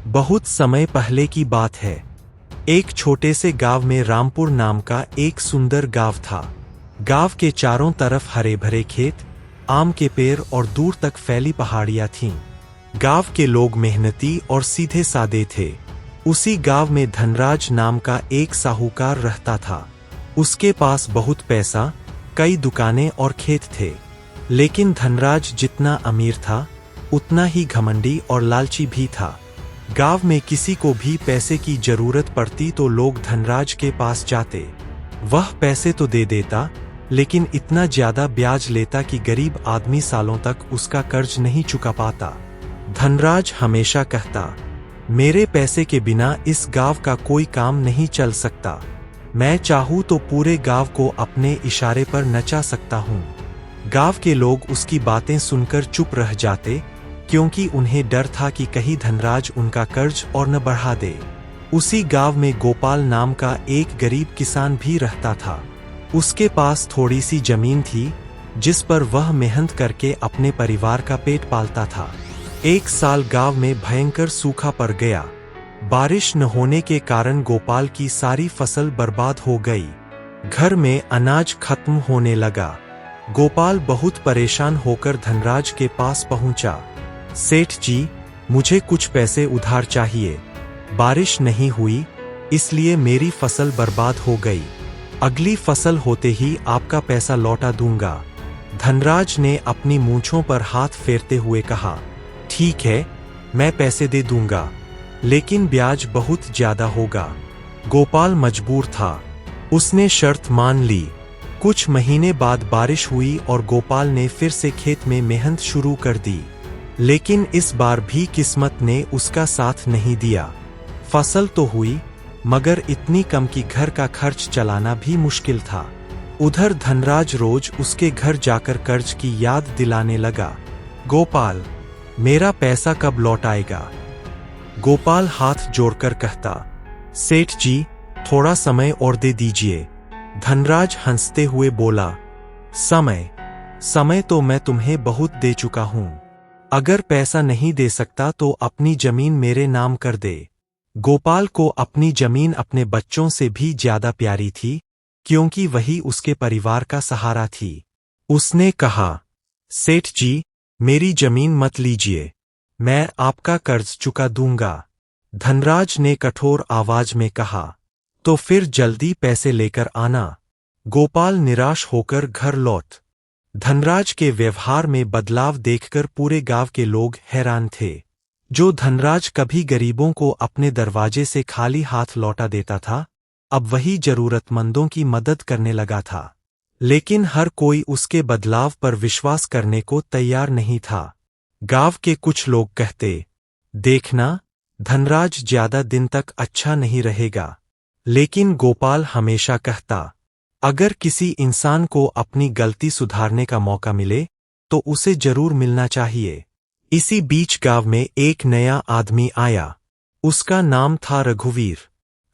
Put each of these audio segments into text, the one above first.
बहुत समय पहले की बात है। एक छोटे से गांव में रामपुर नाम का एक सुंदर गांव था। गांव के चारों तरफ हरे भरे खेत, आम के पेड़ और दूर तक फैली पहाड़ियां थीं। गांव के लोग मेहनती और सीधे सादे थे। उसी गांव में धनराज नाम का एक साहूकार रहता था। उसके पास बहुत पैसा, कई दुकानें और खेत थे। लेकिन धनराज जितना अमीर था, उतना ही घमंडी और लालची भी था। गांव में किसी को भी पैसे की जरूरत पड़ती तो लोग धनराज के पास जाते। वह पैसे तो दे देता, लेकिन इतना ज्यादा ब्याज लेता कि गरीब आदमी सालों तक उसका कर्ज नहीं चुका पाता। धनराज हमेशा कहता, मेरे पैसे के बिना इस गांव का कोई काम नहीं चल सकता। मैं चाहूं तो पूरे गांव को अपने इशारे पर नचा सकता हूं। गांव के लोग उसकी बातें सुनकर चुप रह जाते, क्योंकि उन्हें डर था कि कहीं धनराज उनका कर्ज और न बढ़ा दे। उसी गांव में गोपाल नाम का एक गरीब किसान भी रहता था। उसके पास थोड़ी सी जमीन थी, जिस पर वह मेहनत करके अपने परिवार का पेट पालता था। एक साल गांव में भयंकर सूखा पड़ गया। बारिश न होने के कारण गोपाल की सारी फसल बर्बाद हो गई। घर में अनाज खत्म होने लगा। गोपाल बहुत परेशान होकर धनराज के पास पहुंचा। सेठ जी, मुझे कुछ पैसे उधार चाहिए। बारिश नहीं हुई, इसलिए मेरी फसल बर्बाद हो गई। अगली फसल होते ही आपका पैसा लौटा दूंगा। धनराज ने अपनी मूंछों पर हाथ फेरते हुए कहा, ठीक है, मैं पैसे दे दूंगा, लेकिन ब्याज बहुत ज्यादा होगा। गोपाल मजबूर था। उसने शर्त मान ली। कुछ महीने बाद बारिश हुई और गोपाल ने फिर से खेत में मेहनत शुरू कर दी। लेकिन इस बार भी किस्मत ने उसका साथ नहीं दिया। फसल तो हुई, मगर इतनी कम कि घर का खर्च चलाना भी मुश्किल था। उधर धनराज रोज उसके घर जाकर कर्ज की याद दिलाने लगा। गोपाल, मेरा पैसा कब लौट आएगा? गोपाल हाथ जोड़कर कहता, सेठ जी, थोड़ा समय और दे दीजिए। धनराज हंसते हुए बोला, समय तो मैं तुम्हें बहुत दे चुका हूं। अगर पैसा नहीं दे सकता तो अपनी जमीन मेरे नाम कर दे। गोपाल को अपनी जमीन अपने बच्चों से भी ज्यादा प्यारी थी, क्योंकि वही उसके परिवार का सहारा थी। उसने कहा, सेठ जी, मेरी जमीन मत लीजिए, मैं आपका कर्ज चुका दूंगा। धनराज ने कठोर आवाज में कहा, तो फिर जल्दी पैसे लेकर आना। गोपाल निराश होकर घर लौट। धनराज के व्यवहार में बदलाव देखकर पूरे गांव के लोग हैरान थे। जो धनराज कभी गरीबों को अपने दरवाजे से खाली हाथ लौटा देता था, अब वही जरूरतमंदों की मदद करने लगा था। लेकिन हर कोई उसके बदलाव पर विश्वास करने को तैयार नहीं था। गांव के कुछ लोग कहते, देखना, धनराज ज्यादा दिन तक अच्छा नहीं रहेगा। लेकिन गोपाल हमेशा कहता, अगर किसी इंसान को अपनी गलती सुधारने का मौका मिले, तो उसे जरूर मिलना चाहिए। इसी बीच गांव में एक नया आदमी आया। उसका नाम था रघुवीर।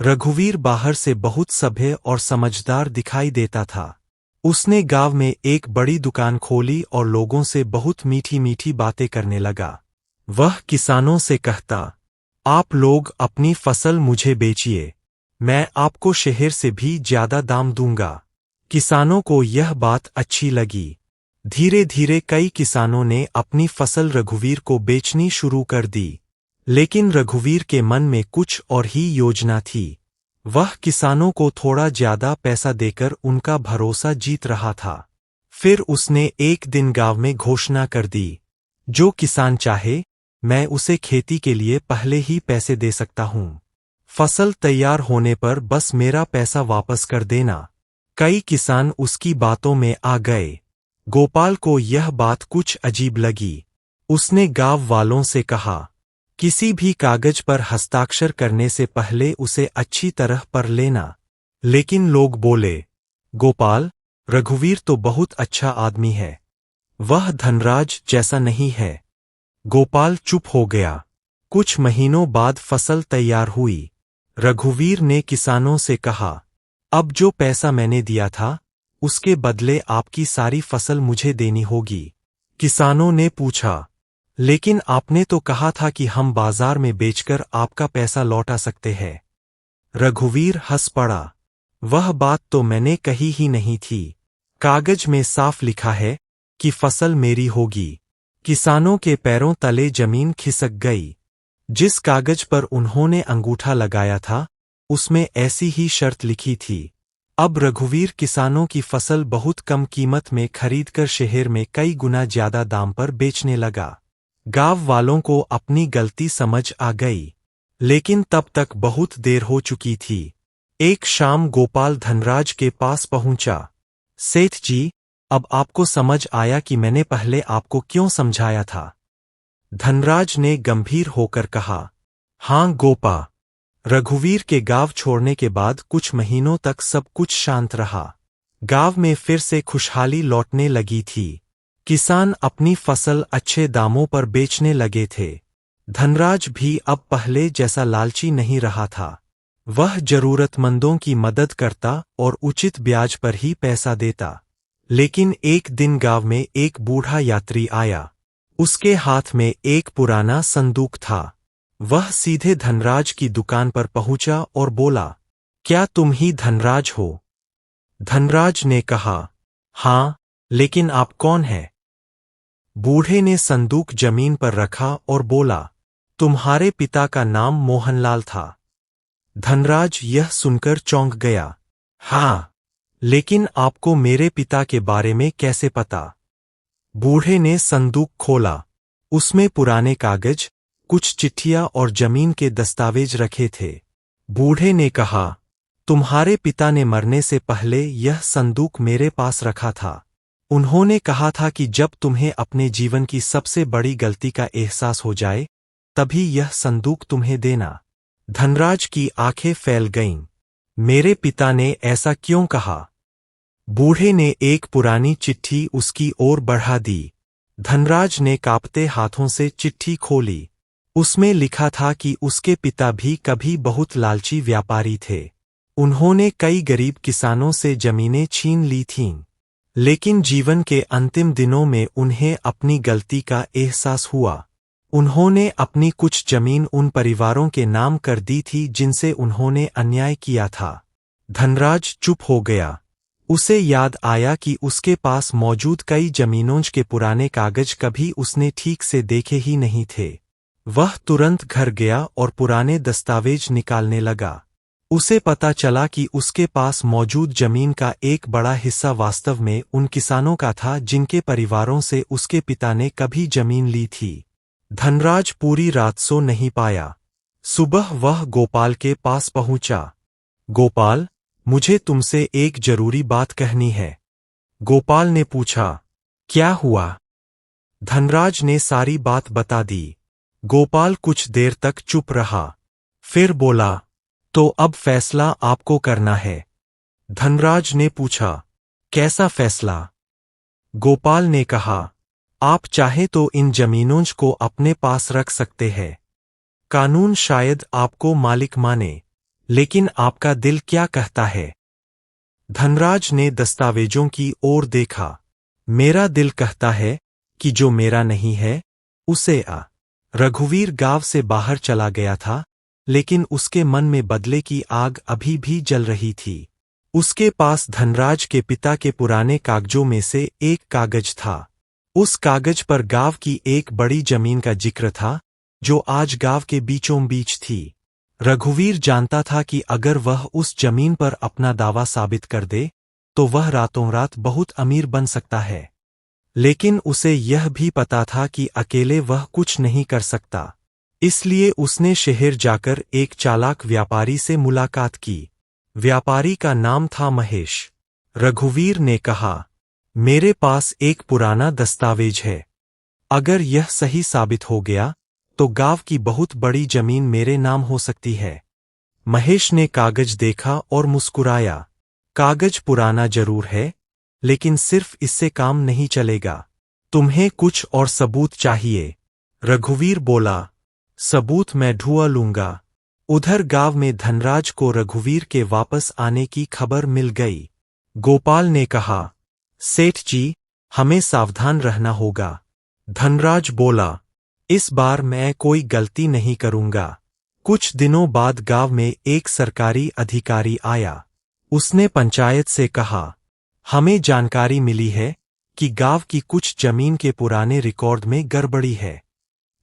रघुवीर बाहर से बहुत सभ्य और समझदार दिखाई देता था। उसने गांव में एक बड़ी दुकान खोली और लोगों से बहुत मीठी मीठी बातें करने लगा। वह किसानों से कहता, आप लोग अपनी फसल मुझे बेचिए, मैं आपको शहर से भी ज्यादा दाम दूंगा। किसानों को यह बात अच्छी लगी। धीरे धीरे कई किसानों ने अपनी फसल रघुवीर को बेचनी शुरू कर दी। लेकिन रघुवीर के मन में कुछ और ही योजना थी। वह किसानों को थोड़ा ज्यादा पैसा देकर उनका भरोसा जीत रहा था। फिर उसने एक दिन गांव में घोषणा कर दी, जो किसान चाहे, मैं उसे खेती के लिए पहले ही पैसे दे सकता हूं। फसल तैयार होने पर बस मेरा पैसा वापस कर देना। कई किसान उसकी बातों में आ गए। गोपाल को यह बात कुछ अजीब लगी। उसने गांव वालों से कहा, किसी भी कागज पर हस्ताक्षर करने से पहले उसे अच्छी तरह पढ़ लेना। लेकिन लोग बोले, गोपाल, रघुवीर तो बहुत अच्छा आदमी है, वह धनराज जैसा नहीं है। गोपाल चुप हो गया। कुछ महीनों बाद फसल तैयार हुई। रघुवीर ने किसानों से कहा, अब जो पैसा मैंने दिया था, उसके बदले आपकी सारी फसल मुझे देनी होगी। किसानों ने पूछा, लेकिन आपने तो कहा था कि हम बाजार में बेचकर आपका पैसा लौटा सकते हैं। रघुवीर हंस पड़ा। वह बात तो मैंने कही ही नहीं थी। कागज में साफ लिखा है कि फसल मेरी होगी। किसानों के पैरों तले जमीन खिसक गई। जिस कागज पर उन्होंने अंगूठा लगाया था उसमें ऐसी ही शर्त लिखी थी। अब रघुवीर किसानों की फसल बहुत कम कीमत में खरीदकर शहर में कई गुना ज्यादा दाम पर बेचने लगा। गांव वालों को अपनी गलती समझ आ गई, लेकिन तब तक बहुत देर हो चुकी थी। एक शाम गोपाल धनराज के पास पहुंचा। सेठ जी, अब आपको समझ आया कि मैंने पहले आपको क्यों समझाया था? धनराज ने गंभीर होकर कहा। हाँ गोपा। रघुवीर के गांव छोड़ने के बाद कुछ महीनों तक सब कुछ शांत रहा। गांव में फिर से खुशहाली लौटने लगी थी। किसान अपनी फसल अच्छे दामों पर बेचने लगे थे। धनराज भी अब पहले जैसा लालची नहीं रहा था। वह जरूरतमंदों की मदद करता और उचित ब्याज पर ही पैसा देता। लेकिन एक दिन गांव में एक बूढ़ा यात्री आया। उसके हाथ में एक पुराना संदूक था। वह सीधे धनराज की दुकान पर पहुंचा और बोला, क्या तुम ही धनराज हो? धनराज ने कहा, हाँ, लेकिन आप कौन हैं? बूढ़े ने संदूक जमीन पर रखा और बोला, तुम्हारे पिता का नाम मोहनलाल था। धनराज यह सुनकर चौंक गया। हाँ, लेकिन आपको मेरे पिता के बारे में कैसे पता? बूढ़े ने संदूक खोला। उसमें पुराने कागज, कुछ चिट्ठियां और जमीन के दस्तावेज रखे थे। बूढ़े ने कहा, तुम्हारे पिता ने मरने से पहले यह संदूक मेरे पास रखा था। उन्होंने कहा था कि जब तुम्हें अपने जीवन की सबसे बड़ी गलती का एहसास हो जाए तभी यह संदूक तुम्हें देना। धनराज की आंखें फैल गईं। मेरे पिता ने ऐसा क्यों कहा? बूढ़े ने एक पुरानी चिट्ठी उसकी ओर बढ़ा दी। धनराज ने कांपते हाथों से चिट्ठी खोली। उसमें लिखा था कि उसके पिता भी कभी बहुत लालची व्यापारी थे। उन्होंने कई गरीब किसानों से जमीनें छीन ली थीं, लेकिन जीवन के अंतिम दिनों में उन्हें अपनी गलती का एहसास हुआ। उन्होंने अपनी कुछ जमीन उन परिवारों के नाम कर दी थी जिनसे उन्होंने अन्याय किया था। धनराज चुप हो गया। उसे याद आया कि उसके पास मौजूद कई जमीनों के पुराने कागज कभी उसने ठीक से देखे ही नहीं थे। वह तुरंत घर गया और पुराने दस्तावेज निकालने लगा। उसे पता चला कि उसके पास मौजूद जमीन का एक बड़ा हिस्सा वास्तव में उन किसानों का था जिनके परिवारों से उसके पिता ने कभी जमीन ली थी। धनराज पूरी रात सो नहीं पाया। सुबह वह गोपाल के पास पहुंचा। गोपाल, मुझे तुमसे एक जरूरी बात कहनी है। गोपाल ने पूछा, क्या हुआ? धनराज ने सारी बात बता दी। गोपाल कुछ देर तक चुप रहा, फिर बोला, तो अब फैसला आपको करना है। धनराज ने पूछा, कैसा फैसला? गोपाल ने कहा, आप चाहे तो इन जमीनों को अपने पास रख सकते हैं। कानून शायद आपको मालिक माने, लेकिन आपका दिल क्या कहता है? धनराज ने दस्तावेजों की ओर देखा। मेरा दिल कहता है कि जो मेरा नहीं है उसे रघुवीर गांव से बाहर चला गया था, लेकिन उसके मन में बदले की आग अभी भी जल रही थी। उसके पास धनराज के पिता के पुराने कागजों में से एक कागज था। उस कागज पर गांव की एक बड़ी जमीन का जिक्र था, जो आज गांव के बीचों बीच थी। रघुवीर जानता था कि अगर वह उस जमीन पर अपना दावा साबित कर दे, तो वह रातों रात बहुत अमीर बन सकता है। लेकिन उसे यह भी पता था कि अकेले वह कुछ नहीं कर सकता। इसलिए उसने शहर जाकर एक चालाक व्यापारी से मुलाकात की। व्यापारी का नाम था महेश। रघुवीर ने कहा, मेरे पास एक पुराना दस्तावेज है। अगर यह सही साबित हो गया तो गांव की बहुत बड़ी जमीन मेरे नाम हो सकती है। महेश ने कागज देखा और मुस्कुराया। कागज पुराना जरूर है, लेकिन सिर्फ इससे काम नहीं चलेगा। तुम्हें कुछ और सबूत चाहिए। रघुवीर बोला, सबूत मैं ढूंढ लूंगा। उधर गांव में धनराज को रघुवीर के वापस आने की खबर मिल गई। गोपाल ने कहा, सेठ जी, हमें सावधान रहना होगा। धनराज बोला, इस बार मैं कोई गलती नहीं करूंगा। कुछ दिनों बाद गांव में एक सरकारी अधिकारी आया। उसने पंचायत से कहा, हमें जानकारी मिली है कि गांव की कुछ जमीन के पुराने रिकॉर्ड में गड़बड़ी है।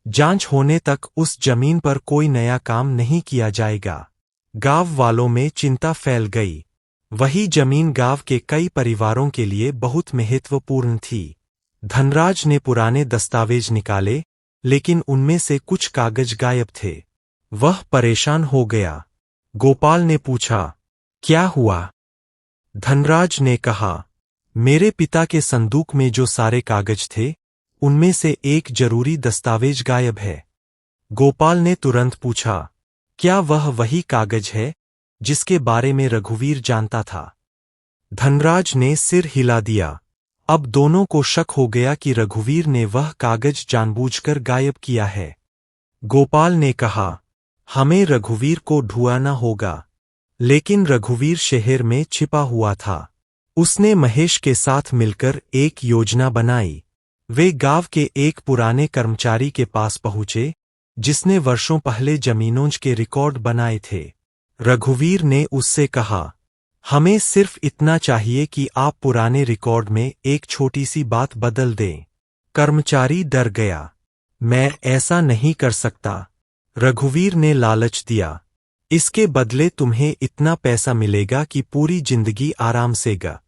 जांच होने तक उस जमीन पर कोई नया काम नहीं किया जाएगा। गांव वालों में चिंता फैल गई। वही जमीन गांव के कई परिवारों के लिए बहुत महत्वपूर्ण थी। धनराज ने पुराने दस्तावेज निकाले, लेकिन उनमें से कुछ कागज गायब थे। वह परेशान हो गया। गोपाल ने पूछा, क्या हुआ? धनराज ने कहा, मेरे पिता के संदूक में जो सारे कागज थे, उनमें से एक जरूरी दस्तावेज गायब है। गोपाल ने तुरंत पूछा, क्या वह वही कागज है जिसके बारे में रघुवीर जानता था? धनराज ने सिर हिला दिया। अब दोनों को शक हो गया कि रघुवीर ने वह कागज जानबूझकर गायब किया है। गोपाल ने कहा, हमें रघुवीर को ढूंढना होगा। लेकिन रघुवीर शहर में छिपा हुआ था। उसने महेश के साथ मिलकर एक योजना बनाई। वे गांव के एक पुराने कर्मचारी के पास पहुंचे, जिसने वर्षों पहले जमीनों के रिकॉर्ड बनाए थे। रघुवीर ने उससे कहा, हमें सिर्फ इतना चाहिए कि आप पुराने रिकॉर्ड में एक छोटी सी बात बदल दें। कर्मचारी डर गया। मैं ऐसा नहीं कर सकता। रघुवीर ने लालच दिया, इसके बदले तुम्हें इतना पैसा मिलेगा कि पूरी जिंदगी आराम से गा